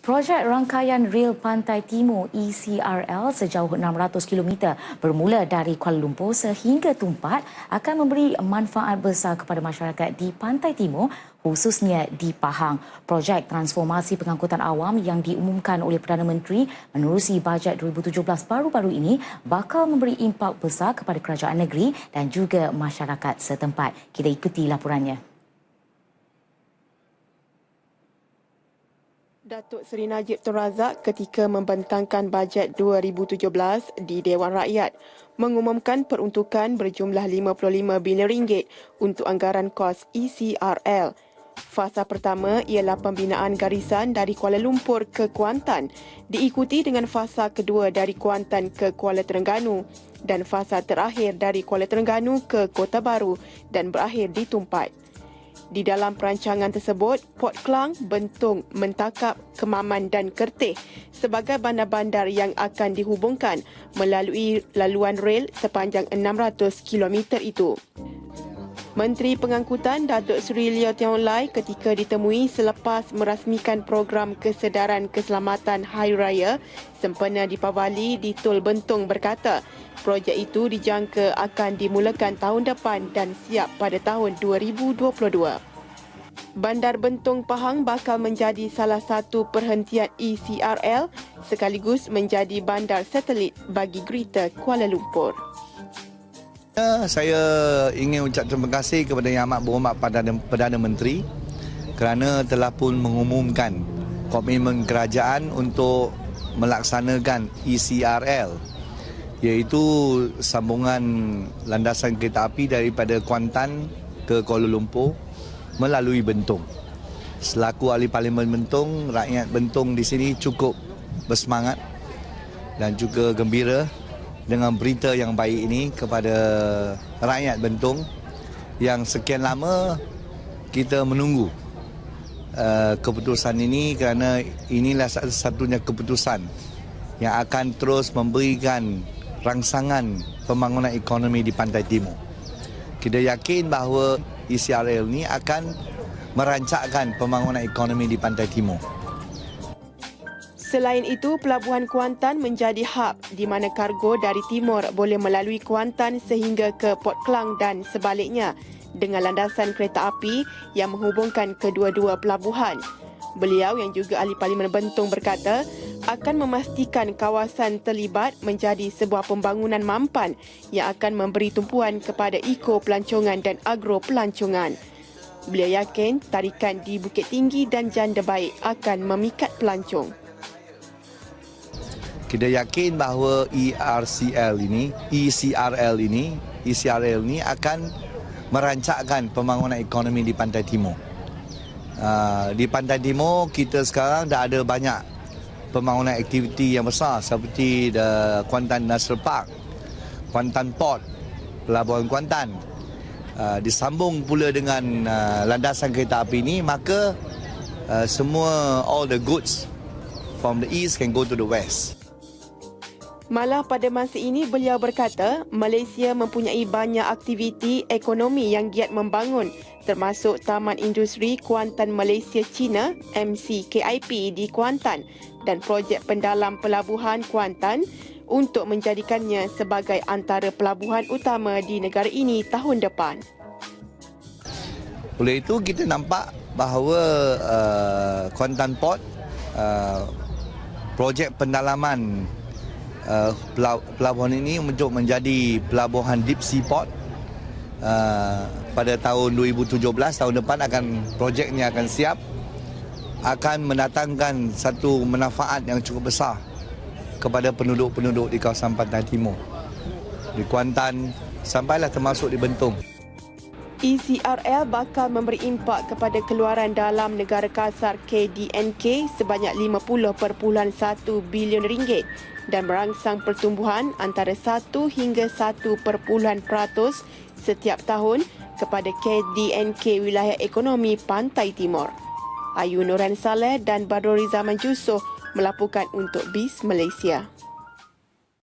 Projek Rangkaian Rel Pantai Timur ECRL sejauh 600 km bermula dari Kuala Lumpur sehingga Tumpat akan memberi manfaat besar kepada masyarakat di Pantai Timur, khususnya di Pahang. Projek transformasi pengangkutan awam yang diumumkan oleh Perdana Menteri menerusi bajet 2017 baru-baru ini bakal memberi impak besar kepada kerajaan negeri dan juga masyarakat setempat. Kita ikuti laporannya. Datuk Seri Najib Tun Razak ketika membentangkan bajet 2017 di Dewan Rakyat mengumumkan peruntukan berjumlah 55 bilion ringgit untuk anggaran kos ECRL. Fasa pertama ialah pembinaan garisan dari Kuala Lumpur ke Kuantan, diikuti dengan fasa kedua dari Kuantan ke Kuala Terengganu dan fasa terakhir dari Kuala Terengganu ke Kota Baru dan berakhir di Tumpat. Di dalam perancangan tersebut, Port Klang, Bentong, Mentakap, Kemaman dan Kerteh sebagai bandar-bandar yang akan dihubungkan melalui laluan rel sepanjang 600 km itu. Menteri Pengangkutan Datuk Seri Leo Tiong Lai ketika ditemui selepas merasmikan program kesedaran keselamatan Hari Raya sempena Deepavali di Tol Bentong berkata, projek itu dijangka akan dimulakan tahun depan dan siap pada tahun 2022. Bandar Bentong Pahang bakal menjadi salah satu perhentian ECRL sekaligus menjadi bandar satelit bagi Greater Kuala Lumpur. Saya ingin ucap terima kasih kepada Yang Amat Berhormat Perdana Menteri kerana telah pun mengumumkan komitmen kerajaan untuk melaksanakan ECRL, iaitu sambungan landasan kereta api daripada Kuantan ke Kuala Lumpur melalui Bentong. Selaku ahli Parlimen Bentong, rakyat Bentong di sini cukup bersemangat dan juga gembira dengan berita yang baik ini kepada rakyat Bentong yang sekian lama kita menunggu keputusan ini, kerana inilah satu-satunya keputusan yang akan terus memberikan rangsangan pembangunan ekonomi di Pantai Timur. Kita yakin bahawa ECRL ini akan merancakkan pembangunan ekonomi di Pantai Timur. Selain itu, Pelabuhan Kuantan menjadi hub di mana kargo dari timur boleh melalui Kuantan sehingga ke Port Klang dan sebaliknya dengan landasan kereta api yang menghubungkan kedua-dua pelabuhan. Beliau yang juga ahli Parlimen Bentong berkata akan memastikan kawasan terlibat menjadi sebuah pembangunan mampan yang akan memberi tumpuan kepada eko-pelancongan dan agro-pelancongan. Beliau yakin tarikan di Bukit Tinggi dan Janda Baik akan memikat pelancong. Kita yakin bahawa ECRL ini akan merancakkan pembangunan ekonomi di Pantai Timur. Di Pantai Timur kita sekarang dah ada banyak pembangunan aktiviti yang besar seperti Kuantan National Park, Kuantan Port, Pelabuhan Kuantan. Disambung pula dengan landasan kereta api ini, maka semua all the goods from the east can go to the west. Malah pada masa ini beliau berkata Malaysia mempunyai banyak aktiviti ekonomi yang giat membangun termasuk Taman Industri Kuantan Malaysia China MCKIP di Kuantan dan projek pendalam pelabuhan Kuantan untuk menjadikannya sebagai antara pelabuhan utama di negara ini tahun depan. Oleh itu kita nampak bahawa Kuantan Port, projek pendalaman pelabuhan ini untuk menjadi pelabuhan deep sea port pada tahun 2017, tahun depan projeknya akan siap, akan mendatangkan satu manfaat yang cukup besar kepada penduduk-penduduk di kawasan Pantai Timur, di Kuantan sampailah termasuk di Bentong. ECRL bakal memberi impak kepada keluaran dalam negara kasar KDNK sebanyak 50.1 bilion ringgit dan merangsang pertumbuhan antara 1 hingga 1% setiap tahun kepada KDNK wilayah ekonomi Pantai Timur. Ayu Nuran Saleh dan Badrul Riza Manjusoh melaporkan untuk BIS Malaysia.